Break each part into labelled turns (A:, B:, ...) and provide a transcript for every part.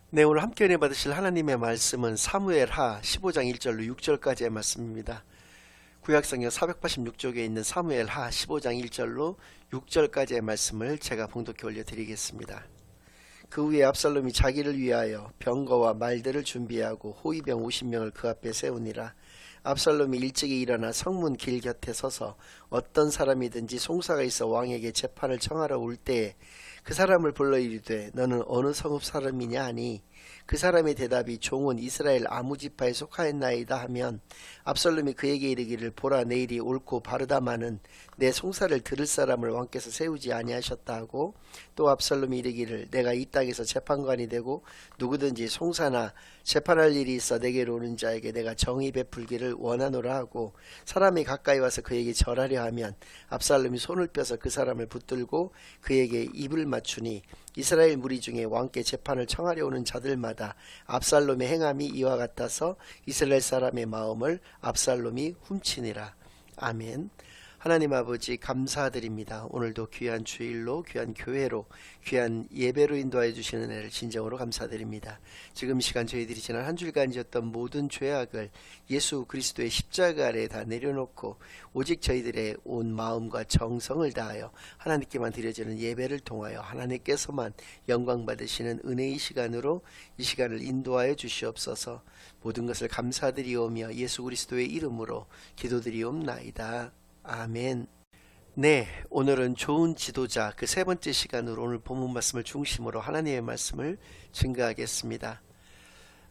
A: 네, 오늘 함께 은혜 받으실 하나님의 말씀은 사무엘하 15장 1절로 6절까지의 말씀입니다. 구약성경 486쪽에 있는 사무엘하 15장 1절로 6절까지의 말씀을 제가 봉독해 올려드리겠습니다. 그 후에 압살롬이 자기를 위하여 병거와 말들을 준비하고 호위병 50명을 그 앞에 세우니라. 압살롬이 일찍이 일어나 성문 길 곁에 서서 어떤 사람이든지 송사가 있어 왕에게 재판을 청하러 올 때에 그 사람을 불러 이르되 너는 어느 성읍 사람이냐 하니 그 사람의 대답이 종은 이스라엘 아무 지파에 속하였나이다 하면 압살롬이 그에게 이르기를 보라 내일이 옳고 바르다마는 내 송사를 들을 사람을 왕께서 세우지 아니하셨다 하고 또 압살롬이 이르기를 내가 이 땅에서 재판관이 되고 누구든지 송사나 재판할 일이 있어 내게로 오는 자에게 내가 정의 베풀기를 원하노라 하고 사람이 가까이 와서 그에게 절하려 하면 압살롬이 손을 펴서 그 사람을 붙들고 그에게 입을 맞추니 이스라엘 무리 중에 왕께 재판을 청하려 오는 자들마다 압살롬의 행함이 이와 같아서 이스라엘 사람의 마음을 압살롬이 훔치니라. 아멘. 하나님 아버지 감사드립니다. 오늘도 귀한 주일로 귀한 교회로 귀한 예배로 인도하여 주시는 은혜를 진정으로 감사드립니다. 지금 시간 저희들이 지난 한 주일간 지었던 모든 죄악을 예수 그리스도의 십자가 아래에 다 내려놓고 오직 저희들의 온 마음과 정성을 다하여 하나님께만 드려지는 예배를 통하여 하나님께서만 영광 받으시는 은혜의 시간으로 이 시간을 인도하여 주시옵소서. 모든 것을 감사드리오며 예수 그리스도의 이름으로 기도드리옵나이다. 아멘. 네, 오늘은 좋은 지도자 그 세 번째 시간으로 오늘 본문 말씀을 중심으로 하나님의 말씀을 증거하겠습니다.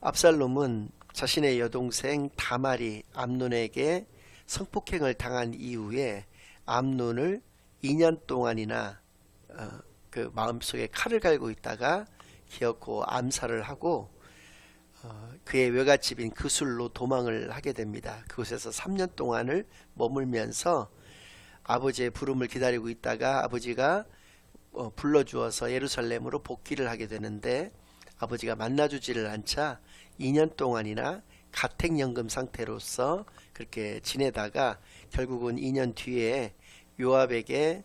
A: 압살롬은 자신의 여동생 다말이 암논에게 성폭행을 당한 이후에 암논을 2년 동안이나 그 마음속에 칼을 갈고 있다가 기어코 암살을 하고 그의 외갓집인 그술로 도망을 하게 됩니다. 그곳에서 3년 동안을 머물면서 아버지의 부름을 기다리고 있다가 아버지가 불러주어서 예루살렘으로 복귀를 하게 되는데 아버지가 만나주지를 않자 2년 동안이나 가택연금 상태로서 그렇게 지내다가 결국은 2년 뒤에 요압에게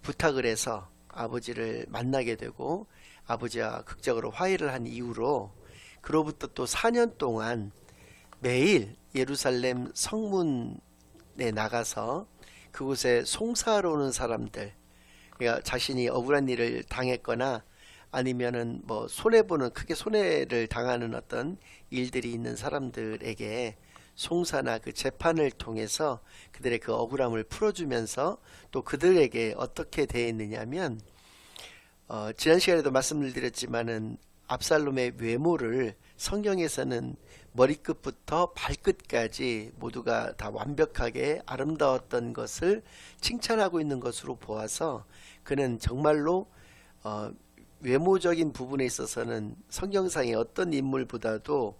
A: 부탁을 해서 아버지를 만나게 되고 아버지와 극적으로 화해를 한 이후로 그로부터 또 4년 동안 매일 예루살렘 성문에 나가서 그곳에 송사하러 오는 사람들, 그러니까 자신이 억울한 일을 당했거나 아니면은 뭐 손해보는 크게 손해를 당하는 어떤 일들이 있는 사람들에게 송사나 그 재판을 통해서 그들의 그 억울함을 풀어주면서 또 그들에게 어떻게 대했느냐면 지난 시간에도 말씀을 드렸지만은 압살롬의 외모를 성경에서는 머리끝부터 발끝까지 모두가 다 완벽하게 아름다웠던 것을 칭찬하고 있는 것으로 보아서 그는 정말로 외모적인 부분에 있어서는 성경상의 어떤 인물보다도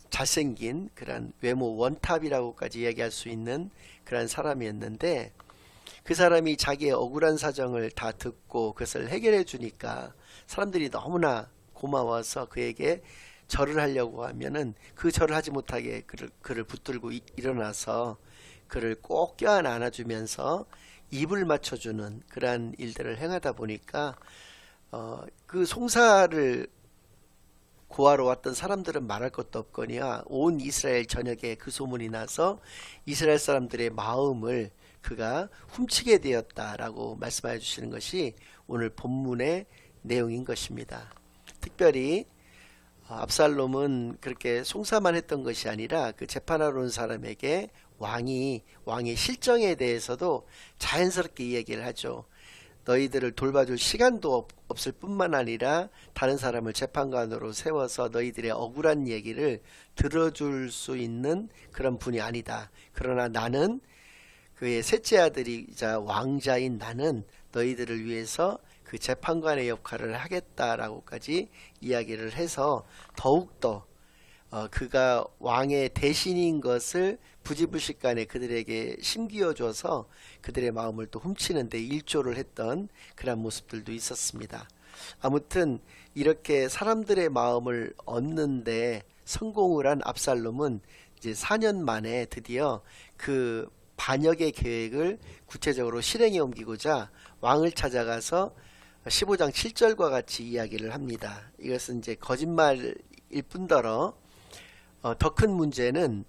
A: 잘생긴 그런 외모 원탑이라고까지 이야기할 수 있는 그런 사람이었는데 그 사람이 자기의 억울한 사정을 다 듣고 그것을 해결해 주니까 사람들이 너무나 고마워서 그에게 절을 하려고 하면은 그 절을 하지 못하게 그를 붙들고 일어나서 그를 꼭 껴안아 안아주면서 입을 맞춰주는 그러한 일들을 행하다 보니까 그 송사를 구하러 왔던 사람들은 말할 것도 없거니와 온 이스라엘 전역에 그 소문이 나서 이스라엘 사람들의 마음을 그가 훔치게 되었다라고 말씀해 주시는 것이 오늘 본문의 내용인 것입니다. 특별히 압살롬은 그렇게 송사만 했던 것이 아니라 그 재판하러 온 사람에게 왕의 실정에 대해서도 자연스럽게 이야기를 하죠. 너희들을 돌봐줄 시간도 없을 뿐만 아니라 다른 사람을 재판관으로 세워서 너희들의 억울한 얘기를 들어줄 수 있는 그런 분이 아니다. 그러나 나는 그의 셋째 아들이자 왕자인 나는 너희들을 위해서 그 재판관의 역할을 하겠다라고까지 이야기를 해서 더욱더 그가 왕의 대신인 것을 부지불식간에 그들에게 심기어줘서 그들의 마음을 또 훔치는 데 일조를 했던 그런 모습들도 있었습니다. 아무튼 이렇게 사람들의 마음을 얻는데 성공을 한 압살롬은 이제 4년 만에 드디어 그 반역의 계획을 구체적으로 실행에 옮기고자 왕을 찾아가서 15장 7절과 같이 이야기를 합니다. 이것은 이제 거짓말일 뿐더러 더 큰 문제는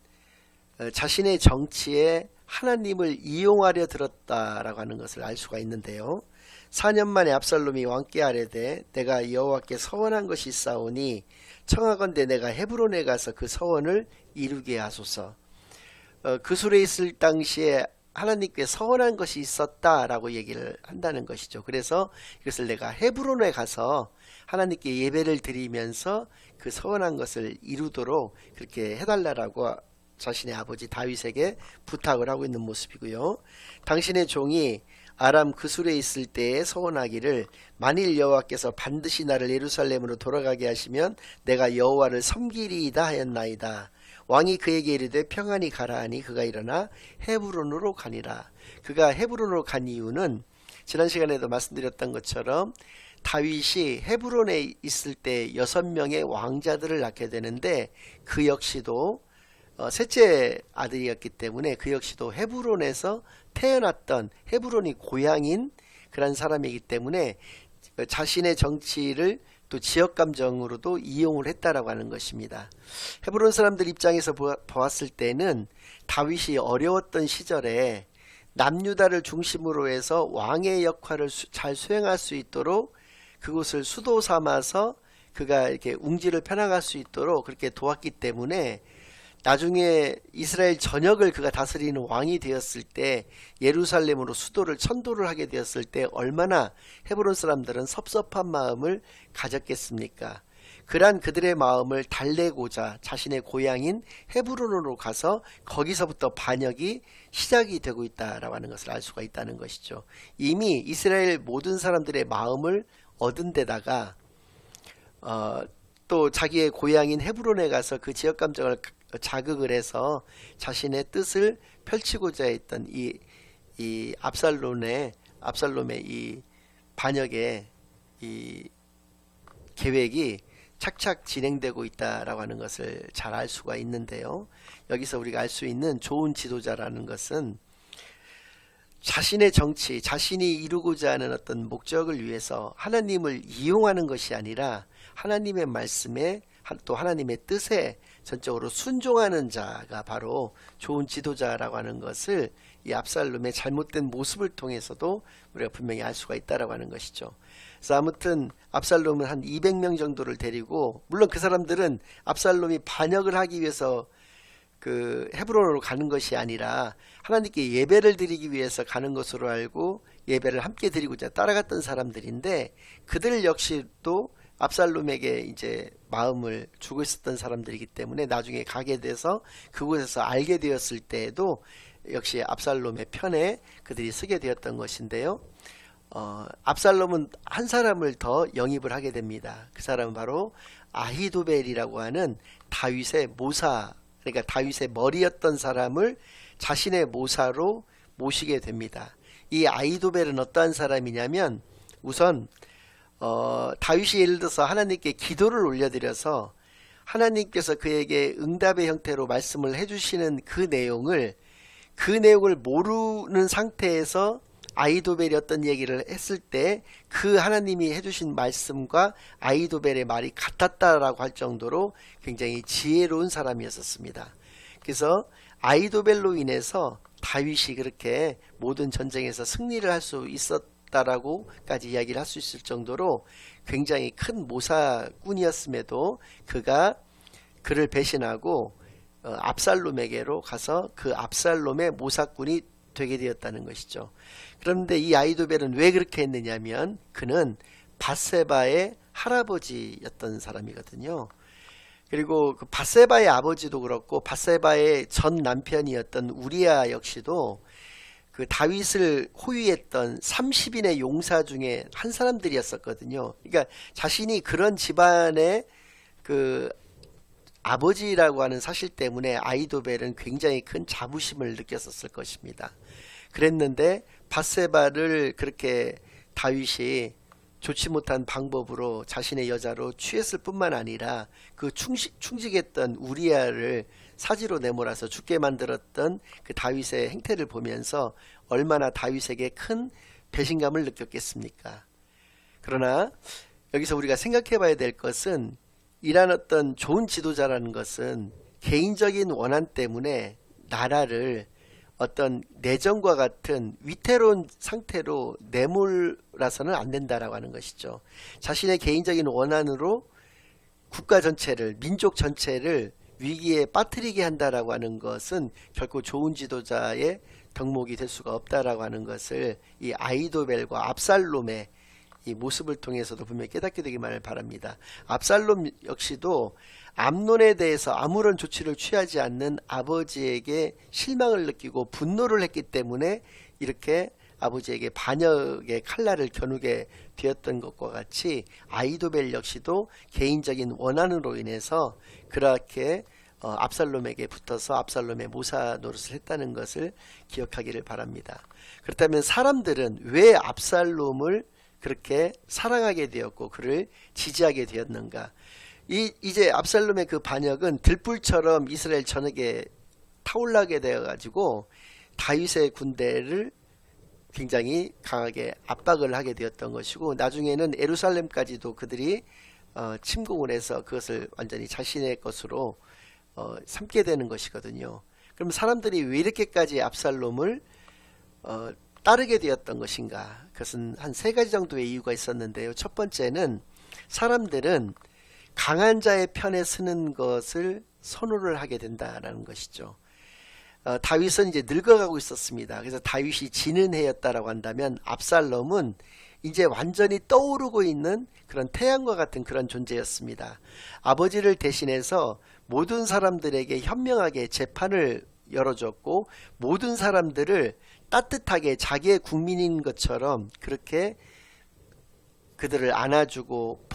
A: 자신의 정치에 하나님을 이용하려 들었다라고 하는 것을 알 수가 있는데요. 4년 만에 압살롬이 왕께 아뢰되 내가 여호와께 서원한 것이 있사오니 청하건대 내가 헤브론에 가서 그 서원을 이루게 하소서. 그술에 있을 당시에 하나님께 서원한 것이 있었다라고 얘기를 한다는 것이죠. 그래서 이것을 내가 헤브론에 가서 하나님께 예배를 드리면서 그 서원한 것을 이루도록 그렇게 해달라고 자신의 아버지 다윗에게 부탁을 하고 있는 모습이고요. 당신의 종이 아람 그술에 있을 때에 서원하기를 만일 여호와께서 반드시 나를 예루살렘으로 돌아가게 하시면 내가 여호와를 섬기리이다 하였나이다. 왕이 그에게 이르되 평안히 가라 하니 그가 일어나 헤브론으로 가니라. 그가 헤브론으로 간 이유는 지난 시간에도 말씀드렸던 것처럼 다윗이 헤브론에 있을 때 6명의 왕자들을 낳게 되는데 그 역시도 셋째 아들이었기 때문에 그 역시도 헤브론에서 태어났던 헤브론이 고향인 그런 사람이기 때문에 자신의 정치를 또 지역 감정으로도 이용을 했다라고 하는 것입니다. 헤브론 사람들 입장에서 보았을 때는 다윗이 어려웠던 시절에 남유다를 중심으로 해서 왕의 역할을 잘 수행할 수 있도록 그곳을 수도 삼아서 그가 이렇게 웅지를 펴나갈 수 있도록 그렇게 도왔기 때문에 나중에 이스라엘 전역을 그가 다스리는 왕이 되었을 때 예루살렘으로 수도를 천도를 하게 되었을 때 얼마나 헤브론 사람들은 섭섭한 마음을 가졌겠습니까? 그러한 그들의 마음을 달래고자 자신의 고향인 헤브론으로 가서 거기서부터 반역이 시작이 되고 있다라고 하는 것을 알 수가 있다는 것이죠. 이미 이스라엘 모든 사람들의 마음을 얻은 데다가 또 자기의 고향인 헤브론에 가서 그 지역 감정을 자극을 해서 자신의 뜻을 펼치고자 했던 이 압살롬의 이 반역의 이 계획이 착착 진행되고 있다라고 하는 것을 잘 알 수가 있는데요. 여기서 우리가 알 수 있는 좋은 지도자라는 것은 자신의 정치, 자신이 이루고자 하는 어떤 목적을 위해서 하나님을 이용하는 것이 아니라 하나님의 말씀에 또 하나님의 뜻에 전적으로 순종하는 자가 바로 좋은 지도자라고 하는 것을 이 압살롬의 잘못된 모습을 통해서도 우리가 분명히 알 수가 있다라고 하는 것이죠. 그래서 아무튼 압살롬은 한 200명 정도를 데리고, 물론 그 사람들은 압살롬이 반역을 하기 위해서 그 헤브론으로 가는 것이 아니라 하나님께 예배를 드리기 위해서 가는 것으로 알고 예배를 함께 드리고자 따라갔던 사람들인데, 그들 역시도 압살롬에게 이제 마음을 주고 있었던 사람들이기 때문에 나중에 가게 돼서 그곳에서 알게 되었을 때에도 역시 압살롬의 편에 그들이 서게 되었던 것인데요. 압살롬은 한 사람을 더 영입을 하게 됩니다. 그 사람은 바로 아히도벨이라고 하는 다윗의 모사, 그러니까 다윗의 머리였던 사람을 자신의 모사로 모시게 됩니다. 이 아히도벨은 어떠한 사람이냐면, 우선 다윗이 예를 들어서 하나님께 기도를 올려드려서 하나님께서 그에게 응답의 형태로 말씀을 해주시는 그 내용을 모르는 상태에서 아히도벨이 어떤 얘기를 했을 때 그 하나님이 해주신 말씀과 아히도벨의 말이 같았다라고 할 정도로 굉장히 지혜로운 사람이었습니다. 그래서 아히도벨로 인해서 다윗이 그렇게 모든 전쟁에서 승리를 할 수 있었다라고까지 이야기를 할 수 있을 정도로 굉장히 큰 모사꾼이었음에도 그를 배신하고 압살롬에게로 가서 그 압살롬의 모사꾼이 되게 되었다는 것이죠. 그런데 이 아히도벨은 왜 그렇게 했느냐면, 그는 밧세바의 할아버지였던 사람이거든요. 그리고 그 밧세바의 아버지도 그렇고 밧세바의 전 남편이었던 우리아 역시도 그 다윗을 호위했던 30인의 용사 중에 한 사람들이었었거든요. 그러니까 자신이 그런 집안의 그 아버지라고 하는 사실 때문에 아히도벨은 굉장히 큰 자부심을 느꼈었을 것입니다. 그랬는데 밧세바를 그렇게 다윗이 좋지 못한 방법으로 자신의 여자로 취했을 뿐만 아니라 그 충직했던 우리아를 사지로 내몰아서 죽게 만들었던 그 다윗의 행태를 보면서 얼마나 다윗에게 큰 배신감을 느꼈겠습니까? 그러나 여기서 우리가 생각해 봐야 될 것은 이러한 어떤 좋은 지도자라는 것은 개인적인 원한 때문에 나라를 어떤 내정과 같은 위태로운 상태로 내몰아서는 안 된다라고 하는 것이죠. 자신의 개인적인 원한으로 국가 전체를, 민족 전체를 위기에 빠뜨리게 한다라고 하는 것은 결코 좋은 지도자의 덕목이 될 수가 없다라고 하는 것을 이 아히도벨과 압살롬의 이 모습을 통해서도 분명히 깨닫게 되기만을 바랍니다. 압살롬 역시도 암논에 대해서 아무런 조치를 취하지 않는 아버지에게 실망을 느끼고 분노를 했기 때문에 이렇게 아버지에게 반역의 칼날을 겨누게 되었던 것과 같이 아히도벨 역시도 개인적인 원한으로 인해서 그렇게 압살롬에게 붙어서 압살롬의 모사 노릇을 했다는 것을 기억하기를 바랍니다. 그렇다면 사람들은 왜 압살롬을 그렇게 사랑하게 되었고 그를 지지하게 되었는가? 이제 압살롬의 그 반역은 들불처럼 이스라엘 전역에 타올라게 되어 가지고 다윗의 군대를 굉장히 강하게 압박을 하게 되었던 것이고, 나중에는 예루살렘까지도 그들이 침공을 해서 그것을 완전히 자신의 것으로 삼게 되는 것이거든요. 그럼 사람들이 왜 이렇게까지 압살롬을 따르게 되었던 것인가? 그것은 한 세 가지 정도의 이유가 있었는데요. 첫 번째는 사람들은 강한 자의 편에 서는 것을 선호를 하게 된다라는 것이죠. 다윗은 이제 늙어가고 있었습니다. 그래서 다윗이 지는 해였다라고 한다면 압살롬은 이제 완전히 떠오르고 있는 그런 태양과 같은 그런 존재였습니다. 아버지를 대신해서 모든 사람들에게 현명하게 재판을 열어줬고 모든 사람들을 따뜻하게 자기의 국민인 것처럼 그렇게 그들을 안아주고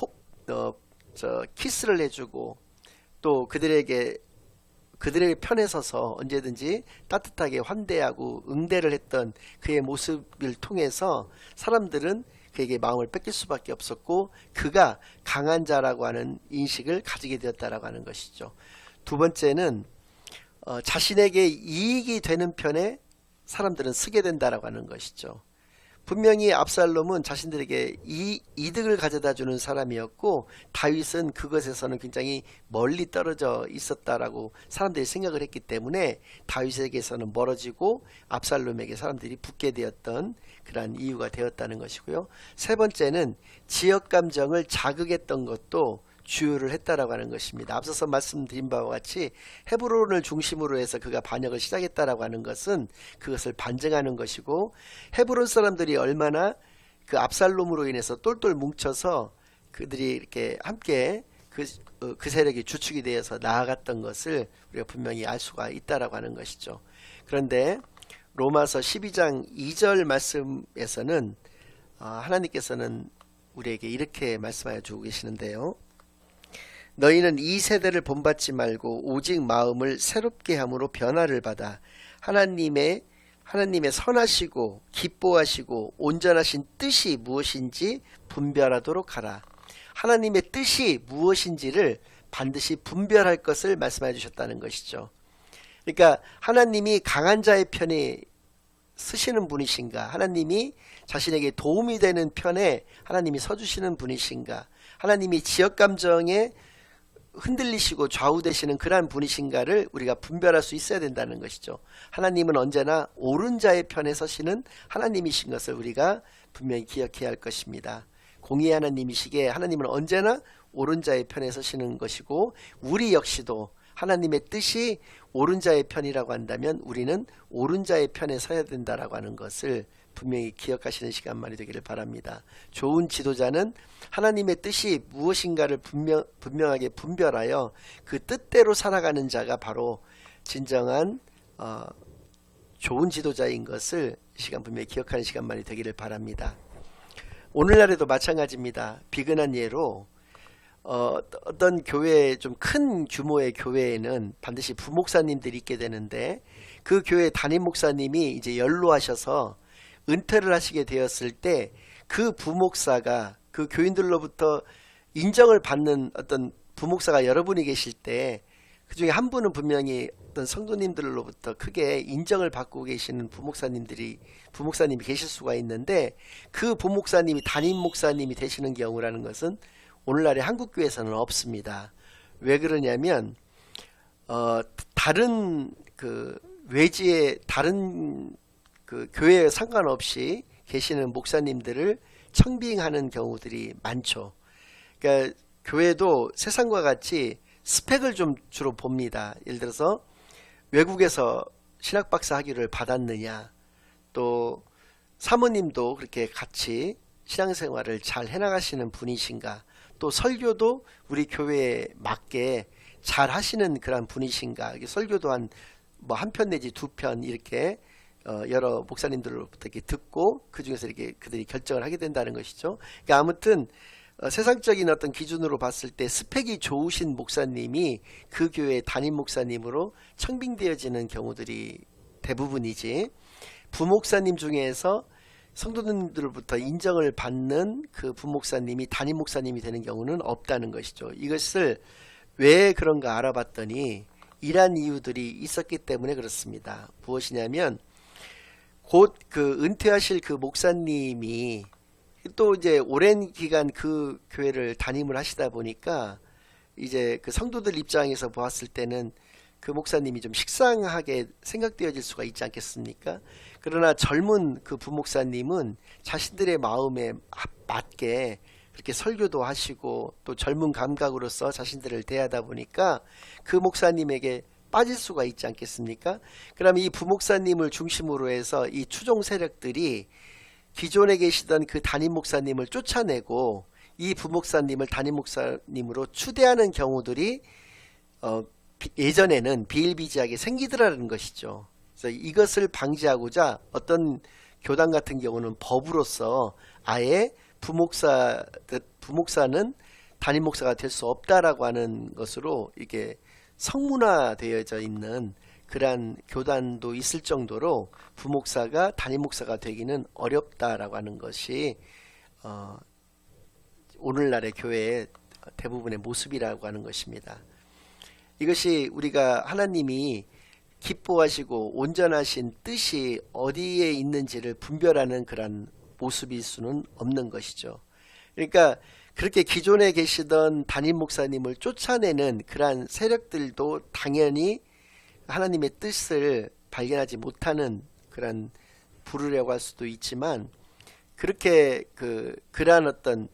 A: 키스를 해주고 또 그들의 편에 서서 언제든지 따뜻하게 환대하고 응대를 했던 그의 모습을 통해서 사람들은 그에게 마음을 뺏길 수밖에 없었고 그가 강한 자라고 하는 인식을 가지게 되었다라고 하는 것이죠. 두 번째는 자신에게 이익이 되는 편에 사람들은 서게 된다라고 하는 것이죠. 분명히 압살롬은 자신들에게 이득을 가져다 주는 사람이었고 다윗은 그것에서는 굉장히 멀리 떨어져 있었다라고 사람들이 생각을 했기 때문에 다윗에게서는 멀어지고 압살롬에게 사람들이 붙게 되었던 그러한 이유가 되었다는 것이고요. 세 번째는 지역 감정을 자극했던 것도 주요를 했다라고 하는 것입니다. 앞서서 말씀드린 바와 같이 헤브론을 중심으로 해서 그가 반역을 시작했다라고 하는 것은 그것을 반증하는 것이고 헤브론 사람들이 얼마나 그 압살롬으로 인해서 똘똘 뭉쳐서 그들이 이렇게 함께 그 세력이 주축이 되어서 나아갔던 것을 우리가 분명히 알 수가 있다라고 하는 것이죠. 그런데 로마서 12장 2절 말씀에서는 하나님께서는 우리에게 이렇게 말씀하여 주고 계시는데요. 너희는 이 세대를 본받지 말고 오직 마음을 새롭게 함으로 변화를 받아 하나님의 선하시고 기뻐하시고 온전하신 뜻이 무엇인지 분별하도록 하라. 하나님의 뜻이 무엇인지를 반드시 분별할 것을 말씀해 주셨다는 것이죠. 그러니까 하나님이 강한 자의 편에 쓰시는 분이신가? 하나님이 자신에게 도움이 되는 편에 하나님이 서주시는 분이신가? 하나님이 지역 감정에 흔들리시고 좌우되시는 그러한 분이신가를 우리가 분별할 수 있어야 된다는 것이죠. 하나님은 언제나 옳은 자의 편에 서시는 하나님이신 것을 우리가 분명히 기억해야 할 것입니다. 공의의 하나님이시기에 하나님은 언제나 옳은 자의 편에 서시는 것이고 우리 역시도 하나님의 뜻이 옳은 자의 편이라고 한다면 우리는 옳은 자의 편에 서야 된다라고 하는 것을 분명히 기억하시는 시간만이 되기를 바랍니다. 좋은 지도자는 하나님의 뜻이 무엇인가를 분명하게 분별하여 그 뜻대로 살아가는 자가 바로 진정한 좋은 지도자인 것을 이 시간 분명히 기억하는 시간만이 되기를 바랍니다. 오늘날에도 마찬가지입니다. 비근한 예로 어떤 교회 좀 큰 규모의 교회에는 반드시 부목사님들이 있게 되는데 그 교회 담임 목사님이 이제 연로하셔서 은퇴를 하시게 되었을 때 그 부목사가 그 교인들로부터 인정을 받는 어떤 부목사가 여러분이 계실 때 그 중에 한 분은 분명히 어떤 성도님들로부터 크게 인정을 받고 계시는 부목사님이 계실 수가 있는데, 그 부목사님이 담임 목사님이 되시는 경우라는 것은 오늘날의 한국교회에서는 없습니다. 왜 그러냐면 다른 그 외지의 다른 그 교회에 상관없이 계시는 목사님들을 청빙하는 경우들이 많죠. 그러니까 교회도 세상과 같이 스펙을 좀 주로 봅니다. 예를 들어서 외국에서 신학박사 학위를 받았느냐, 또 사모님도 그렇게 같이 신앙생활을 잘 해나가시는 분이신가, 또 설교도 우리 교회에 맞게 잘 하시는 그런 분이신가. 설교도 한 편 내지 두 편 이렇게 여러 목사님들로부터 이렇게 듣고 그 중에서 이렇게 그들이 결정을 하게 된다는 것이죠. 그러니까 아무튼 세상적인 어떤 기준으로 봤을 때 스펙이 좋으신 목사님이 그 교회의 담임 목사님으로 청빙되어지는 경우들이 대부분이지, 부목사님 중에서 성도님들로부터 인정을 받는 그 부목사님이 담임 목사님이 되는 경우는 없다는 것이죠. 이것을 왜 그런가 알아봤더니 이러한 이유들이 있었기 때문에 그렇습니다. 무엇이냐면 곧 그 은퇴하실 그 목사님이 또 이제 오랜 기간 그 교회를 담임을 하시다 보니까 이제 그 성도들 입장에서 보았을 때는 그 목사님이 좀 식상하게 생각되어질 수가 있지 않겠습니까? 그러나 젊은 그 부목사님은 자신들의 마음에 맞게 그렇게 설교도 하시고 또 젊은 감각으로서 자신들을 대하다 보니까 그 목사님에게 빠질 수가 있지 않겠습니까? 그러면 이 부목사님을 중심으로 해서 이 추종 세력들이 기존에 계시던 그 담임 목사님을 쫓아내고 이 부목사님을 담임 목사님으로 추대하는 경우들이 예전에는 비일비재하게 생기더라는 것이죠. 그래서 이것을 방지하고자 어떤 교단 같은 경우는 법으로서 아예 부목사는 담임 목사가 될 수 없다라고 하는 것으로 이게 성문화되어져 있는 그러한 교단도 있을 정도로 부목사가 담임 목사가 되기는 어렵다라고 하는 것이 오늘날의 교회의 대부분의 모습이라고 하는 것입니다. 이것이 우리가 하나님이 기뻐하시고 온전하신 뜻이 어디에 있는지를 분별하는 그런 모습일 수는 없는 것이죠. 그러니까 그렇게 기존에 계시던 담임 목사님을 쫓아내는 그러한 세력들도 당연히 하나님의 뜻을 발견하지 못하는 그런 부르려고 할 수도 있지만, 그렇게 그러한 어떤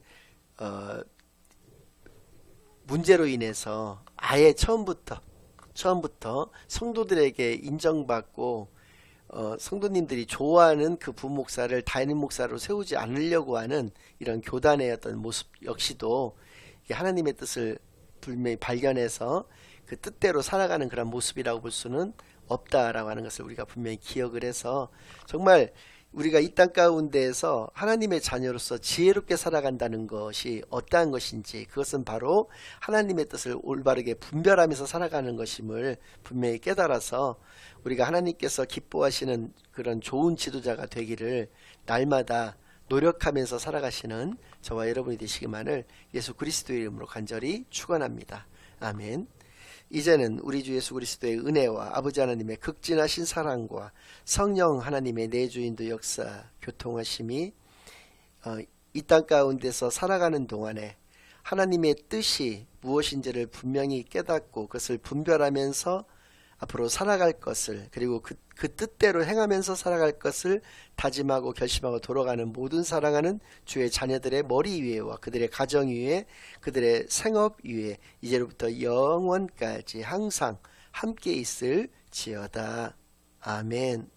A: 문제로 인해서 아예 처음부터 성도들에게 인정받고 성도님들이 좋아하는 그 부목사를 담임 목사로 세우지 않으려고 하는 이런 교단의 어떤 모습 역시도 하나님의 뜻을 분명히 발견해서 그 뜻대로 살아가는 그런 모습이라고 볼 수는 없다라고 하는 것을 우리가 분명히 기억을 해서, 정말 우리가 이 땅 가운데에서 하나님의 자녀로서 지혜롭게 살아간다는 것이 어떠한 것인지, 그것은 바로 하나님의 뜻을 올바르게 분별하면서 살아가는 것임을 분명히 깨달아서 우리가 하나님께서 기뻐하시는 그런 좋은 지도자가 되기를 날마다 노력하면서 살아가시는 저와 여러분이 되시기만을 예수 그리스도의 이름으로 간절히 축원합니다. 아멘. 이제는 우리 주 예수 그리스도의 은혜와 아버지 하나님의 극진하신 사랑과 성령 하나님의 내주인도 역사 교통하심이 이 땅 가운데서 살아가는 동안에 하나님의 뜻이 무엇인지를 분명히 깨닫고 그것을 분별하면서 앞으로 살아갈 것을, 그리고 그 뜻대로 행하면서 살아갈 것을 다짐하고 결심하고 돌아가는 모든 사랑하는 주의 자녀들의 머리 위에와 그들의 가정 위에, 그들의 생업 위에 이제로부터 영원까지 항상 함께 있을지어다. 아멘.